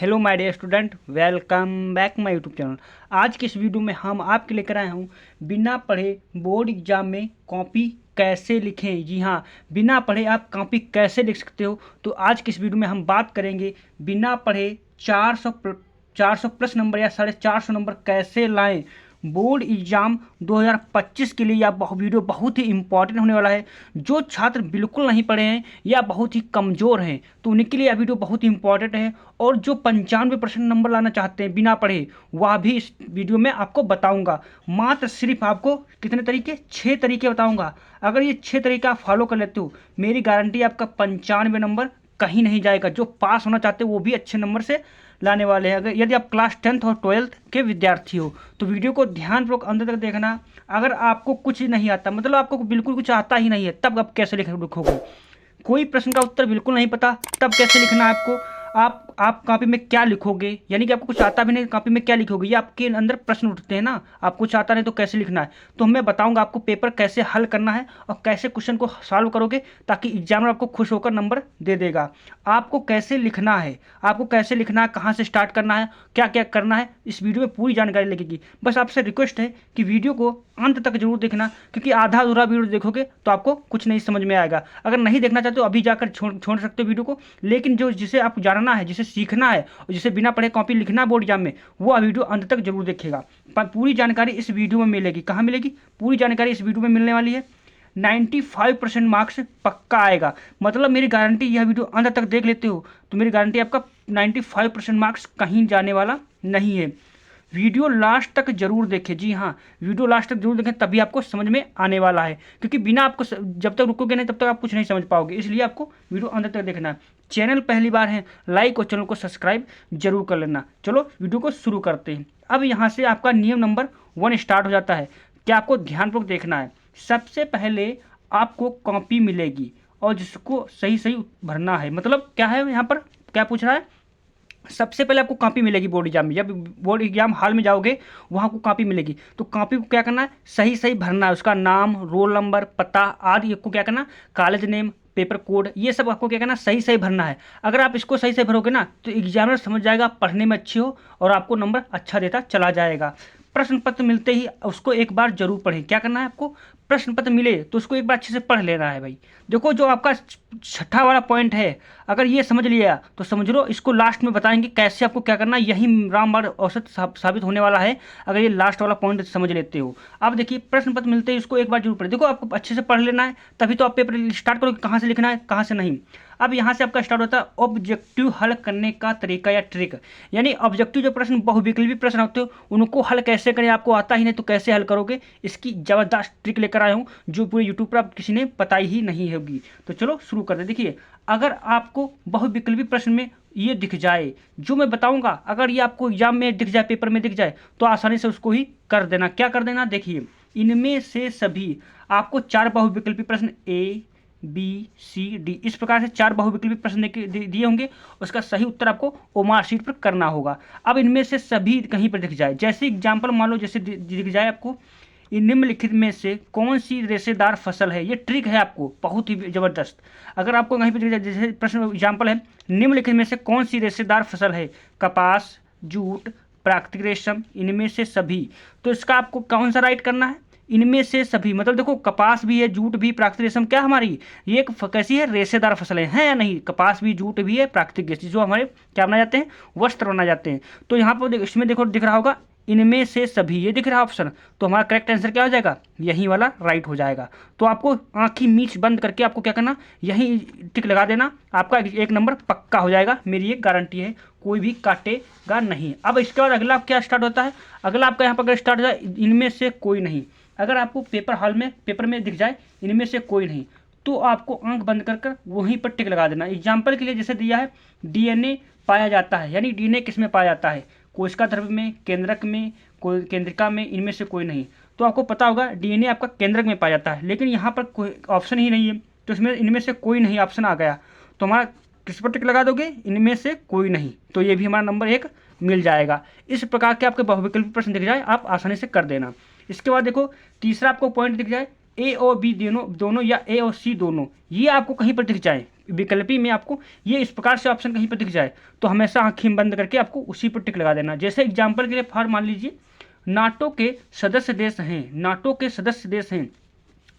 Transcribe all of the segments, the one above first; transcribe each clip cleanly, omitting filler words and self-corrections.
Hello my dear student, welcome back my YouTube channel. आज के इस वीडियो में हम आपके लेकर आए हूँ बिना पढ़े बोर्ड एग्जाम में कॉपी कैसे लिखें। जी हाँ, बिना पढ़े आप कॉपी कैसे लिख सकते हो। तो आज के इस वीडियो में हम बात करेंगे बिना पढ़े 400 प्लस नंबर या 450 नंबर कैसे लाएं बोर्ड एग्जाम 2025 के लिए। यह वीडियो बहुत ही इंपॉर्टेंट होने वाला है। जो छात्र बिल्कुल नहीं पढ़े हैं या बहुत ही कमज़ोर हैं तो उनके लिए यह वीडियो बहुत ही इंपॉर्टेंट है। और जो 95% नंबर लाना चाहते हैं बिना पढ़े, वह भी इस वीडियो में आपको बताऊंगा। मात्र सिर्फ आपको कितने तरीके, 6 तरीके बताऊंगा। अगर ये 6 तरीके आप फॉलो कर लेते हो, मेरी गारंटी आपका 95 नंबर कहीं नहीं जाएगा। जो पास होना चाहते हो वो भी अच्छे नंबर से लाने वाले हैं। अगर यदि आप क्लास 10th और 12th के विद्यार्थी हो तो वीडियो को ध्यानपूर्वक अंत तक देखना। अगर आपको कुछ नहीं आता, मतलब आपको बिल्कुल कुछ आता ही नहीं है, तब आप कैसे लिखोगे। कोई प्रश्न का उत्तर बिल्कुल नहीं पता, तब कैसे लिखना है आपको। आप कॉपी में क्या लिखोगे, यानी कि आपको कुछ आता भी नहीं, कॉपी में क्या लिखोगे, ये आपके अंदर प्रश्न उठते हैं ना। आप कुछ आता नहीं तो कैसे लिखना है। तो मैं बताऊंगा आपको पेपर कैसे हल करना है और कैसे क्वेश्चन को सॉल्व करोगे, ताकि एग्जामिनर आपको खुश होकर नंबर दे देगा। आपको कैसे लिखना है, कहाँ से स्टार्ट करना है, क्या क्या करना है, इस वीडियो में पूरी जानकारी लगेगी। बस आपसे रिक्वेस्ट है कि वीडियो को अंत तक जरूर देखना, क्योंकि आधा अधूरा वीडियो देखोगे तो आपको कुछ नहीं समझ में आएगा। अगर नहीं देखना चाहते हो अभी जाकर छोड़ सकते हो वीडियो को, लेकिन जिसे आप जानना है, जिसे सीखना है और जिसे बिना पढ़े कॉपी लिखना बोर्ड एग्जाम में, वो वीडियो अंत तक जरूर देखेगा। पूरी जानकारी इस वीडियो में मिलेगी। कहाँ मिलेगी? पूरी जानकारी इस वीडियो में मिलने वाली है। 95% मार्क्स पक्का आएगा। मतलब मेरी गारंटी, यह वीडियो अंत तक देख लेते हो तो मेरी गारंटी आपका 95% मार्क्स कहीं जाने वाला नहीं है। वीडियो लास्ट तक जरूर देखें। जी हाँ, वीडियो लास्ट तक जरूर देखें, तभी आपको समझ में आने वाला है। क्योंकि बिना आपको जब तक रुकोगे नहीं तब तक आप कुछ नहीं समझ पाओगे। इसलिए आपको वीडियो अंत तक देखना है। चैनल पहली बार है, लाइक और चैनल को सब्सक्राइब जरूर कर लेना। चलो वीडियो को शुरू करते हैं। अब यहाँ से आपका नियम नंबर 1 स्टार्ट हो जाता है। क्या आपको ध्यानपूर्वक देखना है। सबसे पहले आपको कॉपी मिलेगी और जिसको सही सही भरना है। मतलब क्या है, यहाँ पर क्या पूछ रहा है। सबसे पहले आपको कॉपी मिलेगी बोर्ड एग्जाम में। जब बोर्ड एग्जाम हॉल में जाओगे वहाँ आपको कॉपी मिलेगी, तो कॉपी को क्या करना है, सही सही भरना है। उसका नाम, रोल नंबर, पता आदि आपको क्या करना, कॉलेज नेम, पेपर कोड, ये सब आपको क्या करना, सही सही भरना है। अगर आप इसको सही से भरोगे ना तो एग्जामिनर समझ जाएगा आप पढ़ने में अच्छे हो और आपको नंबर अच्छा देता चला जाएगा। प्रश्न पत्र मिलते ही उसको एक बार जरूर पढ़ें। क्या करना है आपको, प्रश्न पत्र मिले तो उसको एक बार अच्छे से पढ़ लेना है भाई। देखो, जो आपका छठा वाला पॉइंट है, अगर ये समझ लिया तो समझ लो, इसको लास्ट में बताएंगे कैसे आपको क्या करना है। यही रामबाण औसत साबित होने वाला है अगर ये लास्ट वाला पॉइंट समझ लेते हो। अब देखिए, प्रश्न पत्र मिलते ही इसको एक बार जरूर पढ़े। देखो, आपको अच्छे से पढ़ लेना है, तभी तो आप पेपर स्टार्ट करोगे, कहाँ से लिखना है कहाँ से नहीं। अब यहाँ से आपका स्टार्ट होता है ऑब्जेक्टिव हल करने का तरीका या ट्रिक। यानी ऑब्जेक्टिव जो प्रश्न, बहुविकल्पी प्रश्न होते हो, उनको हल कैसे करें। आपको आता ही नहीं तो कैसे हल करोगे, इसकी जबरदस्त ट्रिक लेकर आया हूँ जो पूरे यूट्यूब पर आप किसी ने बताई ही नहीं होगी। तो चलो शुरू करते। देखिए, अगर आपको बहुविकल्पी प्रश्न में ये दिख जाए जो मैं बताऊंगा, अगर ये आपको एग्जाम में दिख जाए, पेपर में दिख जाए, तो आसानी से उसको ही कर देना। क्या कर देना, देखिए, इनमें से सभी आपको 4 बहुविकल्पी प्रश्न ए बी सी डी, इस प्रकार से 4 बहुविकल्पी प्रश्न दिए होंगे। उसका सही उत्तर आपको ओमार शीट पर करना होगा। अब इनमें से सभी कहीं पर दिख जाए, जैसे एग्जाम्पल मान लो, जैसे दिख जाए आपको, निम्नलिखित में से कौन सी रेशेदार फसल है। ये ट्रिक है आपको बहुत ही ज़बरदस्त। अगर आपको कहीं पर दिख जाए, जैसे प्रश्न एग्जाम्पल है, निम्नलिखित में से कौन सी रेशेदार फसल है, कपास, जूट, प्राकृतिक रेशम, इनमें से सभी। तो इसका आपको कौन सा राइट करना है, इनमें से सभी। मतलब देखो, कपास भी है, जूट भी, प्राकृतिक रेशम, क्या हमारी ये एक कैसी है, रेशेदार फसलें हैं या नहीं। कपास भी, जूट भी है, प्राकृतिक रेशम, जो हमारे क्या बनाए जाते हैं, वस्त्र बनाए जाते हैं। तो यहाँ पर इसमें देखो दिख रहा होगा इनमें से सभी, ये दिख रहा है ऑप्शन। तो हमारा करेक्ट आंसर क्या हो जाएगा, यही वाला राइट हो जाएगा। तो आपको आंखी मीच बंद करके आपको क्या करना, यही टिक लगा देना, आपका 1 नंबर पक्का हो जाएगा। मेरी ये गारंटी है, कोई भी काटेगा नहीं। अब इसके बाद अगला क्या स्टार्ट होता है, अगला आपका यहाँ पर अगर स्टार्ट हो जाए, इनमें से कोई नहीं। अगर आपको पेपर में दिख जाए इनमें से कोई नहीं, तो आपको आंख बंद कर कर वहीं पर टिक लगा देना। एग्जाम्पल के लिए जैसे दिया है, डीएनए पाया जाता है, यानी डीएनए किस में पाया जाता है, कोशिका द्रव्य में, केंद्रक में, कोई केंद्रिका में, इनमें से कोई नहीं। तो आपको पता होगा डीएनए आपका केंद्रक में पाया जाता है, लेकिन यहाँ पर कोई ऑप्शन ही नहीं है, तो इसमें इनमें से कोई नहीं ऑप्शन आ गया। तो हमारा किस पर टिक लगा दोगे, इनमें से कोई नहीं, तो ये भी हमारा नंबर 1 मिल जाएगा। इस प्रकार के आपके बहुविकल्पी प्रश्न दिख जाए आप आसानी से कर देना। इसके बाद देखो, तीसरा आपको पॉइंट दिख जाए, ए और बी दोनों या ए और सी दोनों, ये आपको कहीं पर दिख जाए विकल्पी में, आपको ये इस प्रकार से ऑप्शन कहीं पर दिख जाए तो हमेशा आंखें बंद करके आपको उसी पर टिक लगा देना। जैसे एग्जाम्पल के लिए फॉर मान लीजिए नाटो के सदस्य देश हैं, नाटो के सदस्य देश हैं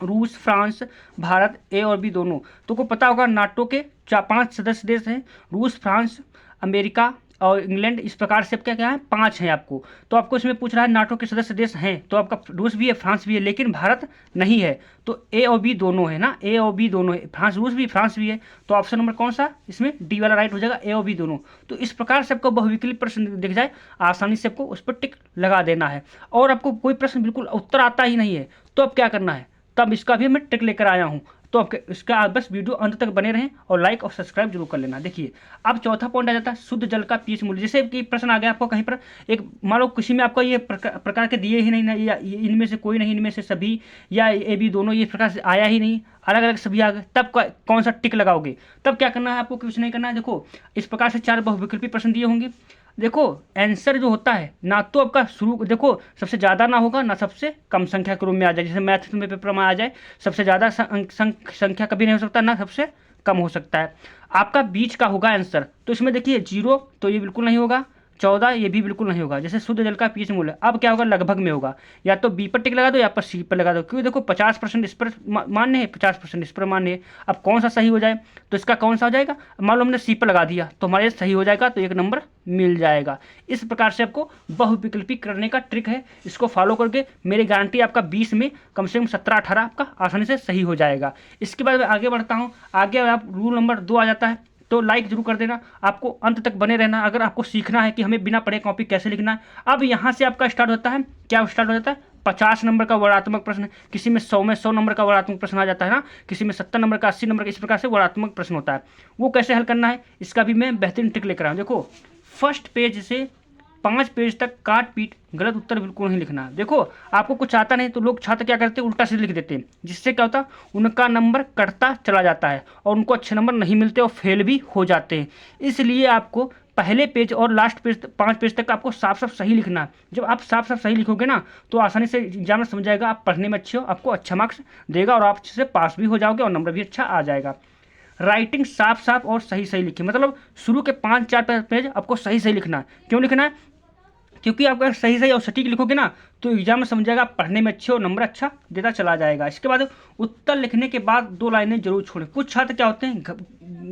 रूस, फ्रांस, भारत, ए और बी दोनों। तो को पता होगा नाटो के 5 सदस्य देश हैं, रूस, फ्रांस, अमेरिका और इंग्लैंड, इस प्रकार से क्या क्या है 5 हैं आपको। तो आपको इसमें पूछ रहा है नाटो के सदस्य देश हैं, तो आपका रूस भी है, फ्रांस भी है, लेकिन भारत नहीं है। तो ए और बी दोनों है ना, ए और बी दोनों है, रूस भी फ्रांस भी है। तो ऑप्शन नंबर कौन सा इसमें डी वाला राइट हो जाएगा, ए और बी दोनों। तो इस प्रकार से आपको बहुविकल्पी प्रश्न दिख जाए, आसानी से आपको उस पर टिक लगा देना है। और आपको कोई प्रश्न बिल्कुल उत्तर आता ही नहीं है तो अब क्या करना है, तब इसका भी मैं ट्रिक लेकर आया हूँ। तो आपके इसका आप बस वीडियो अंत तक बने रहें और लाइक और सब्सक्राइब जरूर कर लेना। देखिए अब चौथा पॉइंट आ जाता है शुद्ध जल का पीएच मूल्य। जैसे कि प्रश्न आ गया आपको कहीं पर एक, मान लो किसी में आपको ये प्रकार के दिए ही नहीं ना, या इनमें से कोई नहीं, इनमें से सभी या ए बी दोनों, ये प्रकार से आया ही नहीं, अलग अलग सभी आ गए, तब कौन सा टिक लगाओगे? तब क्या करना है आपको, कुछ नहीं करना है। देखो इस प्रकार से 4 बहुविकल्पी प्रश्न दिए होंगे। देखो आंसर जो होता है ना तो आपका शुरू, देखो सबसे ज़्यादा ना होगा ना सबसे कम संख्या के रूप में आ जाए, जैसे मैथ में पेपर में आ जाए सबसे ज़्यादा संख्या कभी नहीं हो सकता ना सबसे कम हो सकता है। आपका बीच का होगा आंसर। तो इसमें देखिए 0 तो ये बिल्कुल नहीं होगा, 14 ये भी बिल्कुल नहीं होगा। जैसे शुद्ध जल का पीएच मूल्य अब क्या होगा, लगभग में होगा, या तो बी पर टिक लगा दो या पर सी पर लगा दो, क्योंकि देखो 50% इस पर मान्य है, 50% इस पर मान्य है। अब कौन सा सही हो जाए, तो इसका कौन सा हो जाएगा, मान लो हमने सी पर लगा दिया तो हमारे सही हो जाएगा, तो 1 नंबर मिल जाएगा। इस प्रकार से आपको बहुविकल्पी करने का ट्रिक है, इसको फॉलो करके मेरी गारंटी आपका 20 में कम से कम 17-18 आपका आसानी से सही हो जाएगा। इसके बाद मैं आगे बढ़ता हूँ। आगे आप रूल नंबर 2 आ जाता है, तो लाइक जरूर कर देना, आपको अंत तक बने रहना अगर आपको सीखना है कि हमें बिना पढ़े कॉपी कैसे लिखना है। अब यहाँ से आपका स्टार्ट होता है, क्या स्टार्ट हो जाता है, 50 नंबर का वर्णात्मक प्रश्न, किसी में 100 नंबर का वर्णात्मक प्रश्न आ जाता है ना, किसी में 70 नंबर का, 80 नंबर का, इस प्रकार से वर्णात्मक प्रश्न होता है। वो कैसे हल करना है इसका भी मैं बेहतरीन ट्रिक लेकर आया हूँ। देखो फर्स्ट पेज से 5 पेज तक काट पीट गलत उत्तर बिल्कुल नहीं लिखना। देखो आपको कुछ आता नहीं तो लोग छात्र क्या करते हैं, उल्टा सीधे लिख देते हैं, जिससे क्या होता है उनका नंबर कटता चला जाता है और उनको अच्छे नंबर नहीं मिलते और फेल भी हो जाते हैं। इसलिए आपको पहले पेज और लास्ट पेज 5 पेज तक आपको साफ साफ सही लिखना है। जब आप साफ साफ सही लिखोगे ना तो आसानी से एग्जामिनर समझ जाएगा आप पढ़ने में अच्छे हो, आपको अच्छा मार्क्स देगा और आप अच्छे से पास भी हो जाओगे और नंबर भी अच्छा आ जाएगा। राइटिंग साफ साफ और सही सही लिखिए, मतलब शुरू के 5-4 पेज आपको सही सही लिखना है। क्यों लिखना है, क्योंकि आप अगर सही सही और सटीक लिखोगे ना तो एग्जाम में समझेगा आप पढ़ने में अच्छे और नंबर अच्छा देता चला जाएगा। इसके बाद उत्तर लिखने के बाद 2 लाइनें जरूर छोड़ें। कुछ छात्र क्या होते हैं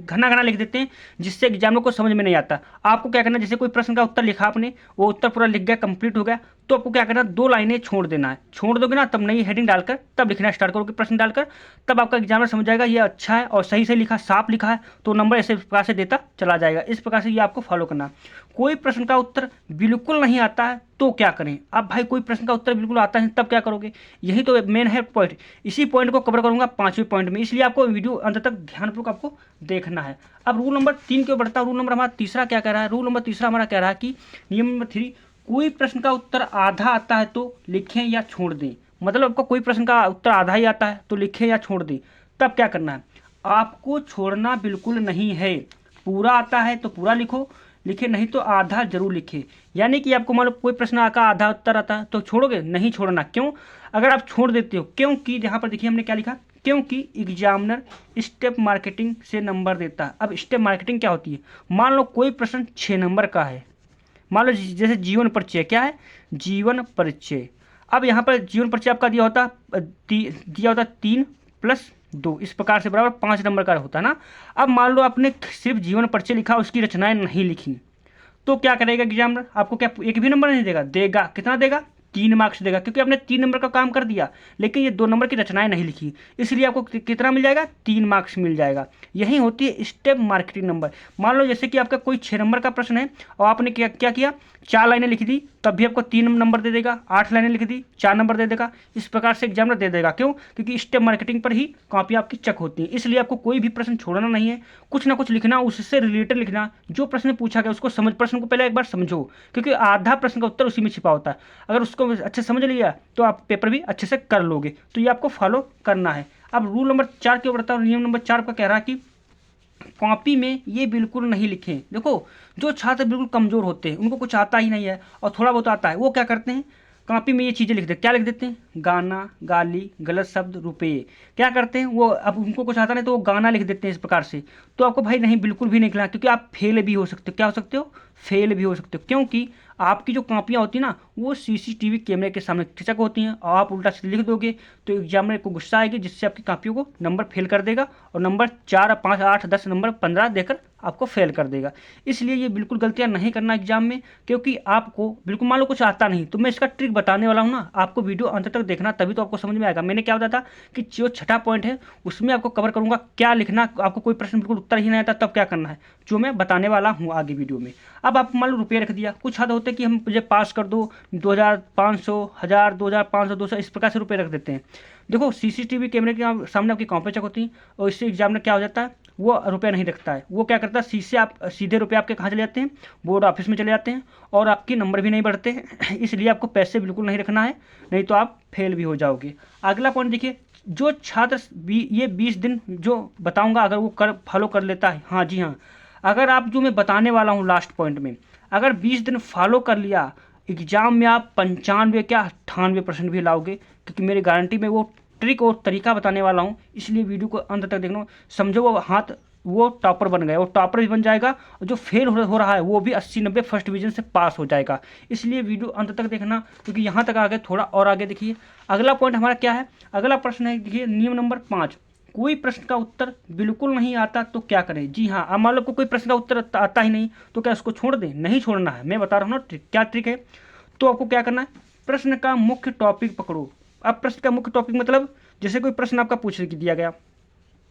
घना घना लिख देते हैं जिससे एग्जामिनर को समझ में नहीं आता। आपको क्या करना है, जैसे कोई प्रश्न का उत्तर लिखा आपने, वो उत्तर पूरा लिख गया, कंप्लीट हो गया, तो आपको क्या करना है 2 लाइनें छोड़ देना है। छोड़ दोगे ना तब नई हेडिंग डालकर तब लिखना स्टार्ट करोगे प्रश्न डालकर, तब आपका एग्जामिनर समझ जाएगा ये अच्छा है और सही सही लिखा, साफ लिखा है, तो नंबर ऐसे प्रकार से देता चला जाएगा। इस प्रकार से ये आपको फॉलो करना है। कोई प्रश्न का उत्तर बिल्कुल नहीं आता है तो क्या करें। अब भाई कोई प्रश्न का उत्तर बिल्कुल आता है तब क्या करोगे, यही तो मेन है पॉइंट। इसी पॉइंट को कवर करूंगा 5वें पॉइंट में, इसलिए आपको वीडियो अंत तक ध्यानपूर्वक आपको देखना है। अब रूल नंबर 3 की ओर बढ़ता है। रूल नंबर हमारा तीसरा क्या कह रहा है, रूल नंबर तीसरा हमारा कह रहा है कि नियम नंबर 3, कोई प्रश्न का उत्तर आधा आता है तो लिखें या छोड़ दें। मतलब आपको कोई प्रश्न का उत्तर आधा ही आता है तो लिखें या छोड़ दें। तब क्या करना है, आपको छोड़ना बिल्कुल नहीं है। पूरा आता है तो पूरा लिखे नहीं तो आधा जरूर लिखे। यानी कि आपको मान लो कोई प्रश्न का आधा उत्तर आता है तो छोड़ोगे, नहीं छोड़ना। क्यों, अगर आप छोड़ देते हो, क्योंकि यहाँ पर देखिए हमने क्या लिखा, क्योंकि एग्जामिनर स्टेप मार्केटिंग से नंबर देता है। अब स्टेप मार्केटिंग क्या होती है, मान लो कोई प्रश्न 6 नंबर का है, मान लो जैसे जीवन परिचय, क्या है जीवन परिचय। अब यहाँ पर जीवन परिचय आपका दिया होता 3 + 2, इस प्रकार से बराबर 5 नंबर का होता है ना। अब मान लो आपने सिर्फ जीवन परिचय लिखा, उसकी रचनाएं नहीं लिखी, तो क्या करेगा एग्जामिनर, आपको क्या 1 भी नंबर नहीं देगा, देगा कितना देगा, 3 मार्क्स देगा, क्योंकि आपने 3 नंबर का काम कर दिया लेकिन ये 2 नंबर की रचनाएं नहीं लिखी, इसलिए आपको कितना मिल जाएगा, 3 मार्क्स मिल जाएगा। यही होती है स्टेप मार्केटिंग नंबर। मान लो जैसे कि आपका कोई 6 नंबर का प्रश्न है और आपने क्या किया, 4 लाइनें लिख दी, तब भी आपको 3 नंबर दे देगा। 8 लाइनें लिख दी, 4 नंबर दे देगा। इस प्रकार से एग्जामिनर दे देगा। क्यों, क्योंकि स्टेप मार्केटिंग पर ही कॉपी आपकी चेक होती है। इसलिए आपको कोई भी प्रश्न छोड़ना नहीं है, कुछ ना कुछ लिखना, उससे रिलेटेड लिखना। जो प्रश्न पूछा गया उसको प्रश्न को पहले एक बार समझो, क्योंकि आधा प्रश्न का उत्तर उसी में छिपा होता है। अगर उसको अच्छे समझ लिया तो आप पेपर भी अच्छे से कर लोगे। तो ये आपको फॉलो करना है। अब रूल नंबर 4 के ऊपर बताओ। नियम नंबर 4 का कह रहा है कि कॉपी में ये बिल्कुल नहीं लिखें। देखो जो छात्र बिल्कुल कमज़ोर होते हैं, उनको कुछ आता ही नहीं है और थोड़ा बहुत आता है, वो क्या करते हैं, कॉपी में ये चीज़ें लिख देते, क्या लिख देते हैं, गाना, गाली, गलत शब्द, रुपये। क्या करते हैं वो, अब उनको कुछ आता नहीं तो वो गाना लिख देते हैं इस प्रकार से। तो आपको भाई नहीं, बिल्कुल भी नहीं लिखना, क्योंकि आप फेल भी हो सकते हो। क्या हो सकते हो, फेल भी हो सकते हो, क्योंकि आपकी जो कॉपियाँ होती हैं ना वो सीसीटीवी कैमरे के सामने खिंचक होती हैं, और आप उल्टा से लिख दोगे तो एग्जामिनर को गुस्सा आएगी, जिससे आपकी कॉपियों को नंबर फेल कर देगा, और नंबर 4, 5, 8, 10 नंबर 15 देकर आपको फेल कर देगा। इसलिए ये बिल्कुल गलतियां नहीं करना एग्जाम में, क्योंकि आपको बिल्कुल मान लो कुछ आता नहीं तो मैं इसका ट्रिक बताने वाला हूँ ना, आपको वीडियो अंत तक देखना, तभी तो आपको समझ में आएगा। मैंने क्या बताया था कि जो छठा पॉइंट है उसमें आपको कवर करूँगा क्या लिखना, आपको कोई प्रश्न बिल्कुल उत्तर ही नहीं आता तब क्या करना है, जो मैं बताने वाला हूँ आगे वीडियो में। अब आप मान लो रुपये रख दिया, कुछ हद होते कि हम मुझे पास कर दो, 2500, 1000, 2500, 200 इस प्रकार से रुपये रख देते हैं। देखो सीसीटीवी कैमरे के सामने आपकी कॉपी चेक होती है, और इससे एग्जामिनर क्या हो जाता है, वो रुपये नहीं रखता है, वो क्या करता है, सीधे रुपये आपके कहाँ चले जाते हैं, बोर्ड ऑफिस में चले जाते हैं, और आपके नंबर भी नहीं बढ़ते हैं। इसलिए आपको पैसे बिल्कुल नहीं रखना है, नहीं तो आप फेल भी हो जाओगे। अगला पॉइंट देखिए, जो छात्र ये 20 दिन जो बताऊंगा अगर वो फॉलो कर लेता है, हाँ जी हाँ, अगर आप जो मैं बताने वाला हूँ लास्ट पॉइंट में, अगर 20 दिन फॉलो कर लिया, एग्जाम में आप 95 क्या 98% भी लाओगे, क्योंकि मेरी गारंटी में वो ट्रिक और तरीका बताने वाला हूँ। इसलिए वीडियो को अंत तक देखना, समझो वो टॉपर बन गया, वो टॉपर भी बन जाएगा, और जो फेल हो रहा है वो भी 80-90 फर्स्ट डिवीजन से पास हो जाएगा। इसलिए वीडियो अंत तक देखना, क्योंकि यहाँ तक आगे थोड़ा और आगे देखिए। अगला पॉइंट हमारा क्या है, अगला प्रश्न है, देखिए नियम नंबर 5, कोई प्रश्न का उत्तर बिल्कुल नहीं आता तो क्या करें। जी हाँ, अब मान लो कोई प्रश्न का उत्तर आता ही नहीं तो क्या उसको छोड़ दें, नहीं छोड़ना है। मैं बता रहा हूँ ना ट्रिक, क्या ट्रिक है, तो आपको क्या करना है, प्रश्न का मुख्य टॉपिक पकड़ो। अब प्रश्न का मुख्य टॉपिक मतलब, जैसे कोई प्रश्न आपका पूछ दिया गया,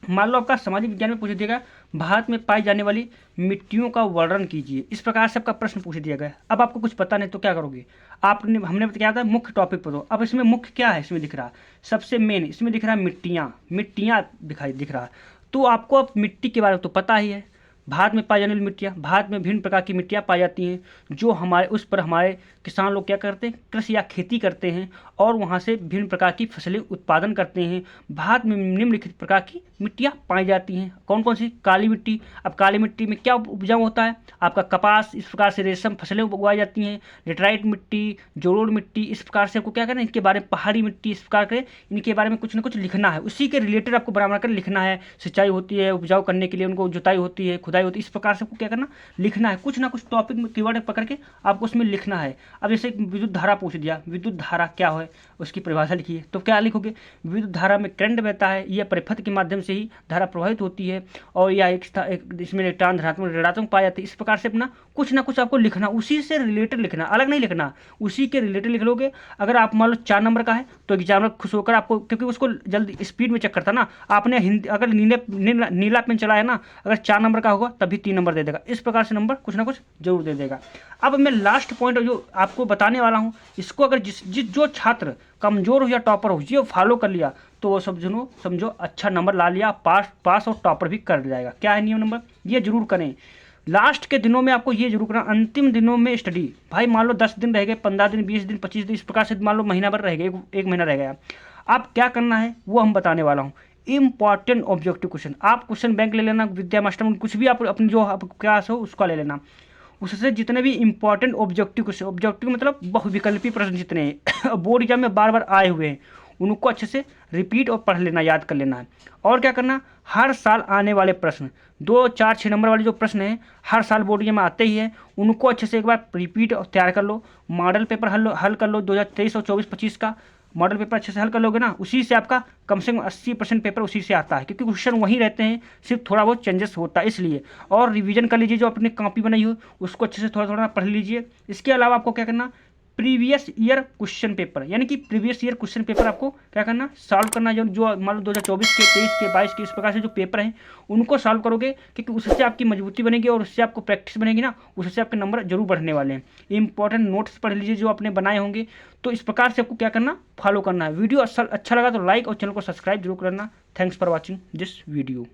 मान लो आपका सामाजिक विज्ञान में पूछ दिया गया, भारत में पाई जाने वाली मिट्टियों का वर्णन कीजिए, इस प्रकार से आपका प्रश्न पूछ दिया गया। अब आपको कुछ पता नहीं तो क्या करोगे, हमने क्या था, मुख्य टॉपिक पर दो। अब इसमें मुख्य क्या है, इसमें दिख रहा सबसे मेन, इसमें दिख रहा है मिट्टियाँ दिख रहा है। तो आपको अब मिट्टी के बारे में तो पता ही है, भारत में पाई जाने वाली मिट्टियाँ, भारत में विभिन्न प्रकार की मिट्टियाँ पाई जाती हैं, जो हमारे उस पर हमारे किसान लोग क्या करते हैं, कृषि या खेती करते हैं, और वहाँ से विभिन्न प्रकार की फसलें उत्पादन करते हैं। भारत में निम्नलिखित प्रकार की मिट्टियाँ पाई जाती हैं, कौन कौन सी, काली मिट्टी। अब काली मिट्टी में क्या उपजाऊ होता है, आपका कपास, इस प्रकार से रेशम फसलें उगाई जाती हैं। लेटराइट मिट्टी, जोड़ोड़ मिट्टी, इस प्रकार से आपको क्या करना है, इनके बारे में, पहाड़ी मिट्टी, इस प्रकार के इनके बारे में कुछ ना कुछ लिखना है, उसी के रिलेटेड आपको बना कर लिखना है। सिंचाई होती है, उपजाऊ करने के लिए उनको जुताई होती है, खुदाई होती है, इस प्रकार से आपको क्या करना, लिखना है, कुछ ना कुछ टॉपिक में कीवर्ड पकड़ के आपको उसमें लिखना है। अब जैसे विद्युत धारा पूछ दिया, विद्युत धारा क्या है उसकी परिभाषा लिखिए, तो क्या लिखोगे, विद्युत धारा में करंट बहता है, यह परिपथ के माध्यम से ही धारा प्रवाहित होती है, और यह इसमें इलेक्ट्रॉन धनात्मक ऋणात्मक पाए जाते हैं। इस प्रकार से अपना कुछ ना कुछ आपको लिखना, उसी से रिलेटेड लिखना, अलग नहीं लिखना, उसी के रिलेटेड लिख लोगे। अगर आप मान लो 4 नंबर का है तो एग्जामिनर खुश होकर आपको, क्योंकि उसको जल्दी स्पीड में चेक करता ना, आपने हिंदी अगर नीला पेन चलाया ना, अगर 4 नंबर का होगा तभी 3 नंबर दे देगा। इस प्रकार से नंबर कुछ ना कुछ जरूर दे देगा। अब मैं लास्ट पॉइंट जो आपको बताने वाला हूँ, इसको अगर जो छात्र कमजोर हो या टॉपर हो, ये फॉलो कर लिया तो वो सब समझो अच्छा नंबर ला लिया, पास और टॉपर भी कर जाएगा। क्या है नियम नंबर, ये जरूर करें। लास्ट के दिनों में आपको ये जरूर करना, अंतिम दिनों में स्टडी। भाई मान लो 10 दिन रह गए, 15 दिन, 20 दिन, 25 दिन, इस प्रकार से मान लो महीना भर रह गए, एक महीना रह गया, आप क्या करना है वो हम बताने वाला हूँ। इंपॉर्टेंट ऑब्जेक्टिव क्वेश्चन, आप क्वेश्चन बैंक ले लेना, विद्या मास्टर में कुछ भी आप अपनी जो क्लास हो उसका ले लेना, उससे जितने भी इंपॉर्टेंट ऑब्जेक्टिव क्वेश्चन, ऑब्जेक्टिव मतलब बहुविकल्पी प्रश्न जितने बोर्ड एग्जाम में बार बार आए हुए हैं, उनको अच्छे से रिपीट और पढ़ लेना, याद कर लेना है। और क्या करना, हर साल आने वाले प्रश्न 2, 4, 6 नंबर वाले जो प्रश्न हैं हर साल बोर्ड एग्जाम में आते ही हैं, उनको अच्छे से एक बार रिपीट और तैयार कर लो। मॉडल पेपर हल कर लो 2023 और 24-25 का मॉडल पेपर अच्छे से हल कर लोगे ना, उसी से आपका कम से कम 80% पेपर उसी से आता है, क्योंकि क्वेश्चन वहीं रहते हैं, सिर्फ थोड़ा बहुत चेंजेस होता है इसलिए। और रिवीजन कर लीजिए, जो अपनी कॉपी बनाई हो उसको अच्छे से थोड़ा थोड़ा पढ़ लीजिए। इसके अलावा आपको क्या करना, प्रीवियस ईयर क्वेश्चन पेपर, यानी कि प्रीवियस ईयर क्वेश्चन पेपर आपको क्या करना, सॉल्व करना। जो मान लो 2024 के, 23 के, 22 के, इस प्रकार से जो पेपर हैं उनको सॉल्व करोगे, क्योंकि उससे आपकी मजबूती बनेगी और उससे आपको प्रैक्टिस बनेगी ना, उससे आपके नंबर जरूर बढ़ने वाले हैं। इंपॉर्टेंट नोट्स पढ़ लीजिए जो आपने बनाए होंगे। तो इस प्रकार से आपको क्या करना, फॉलो करना है। वीडियो अच्छा लगा तो लाइक और चैनल को सब्सक्राइब जरूर करना। Thanks for watching this video.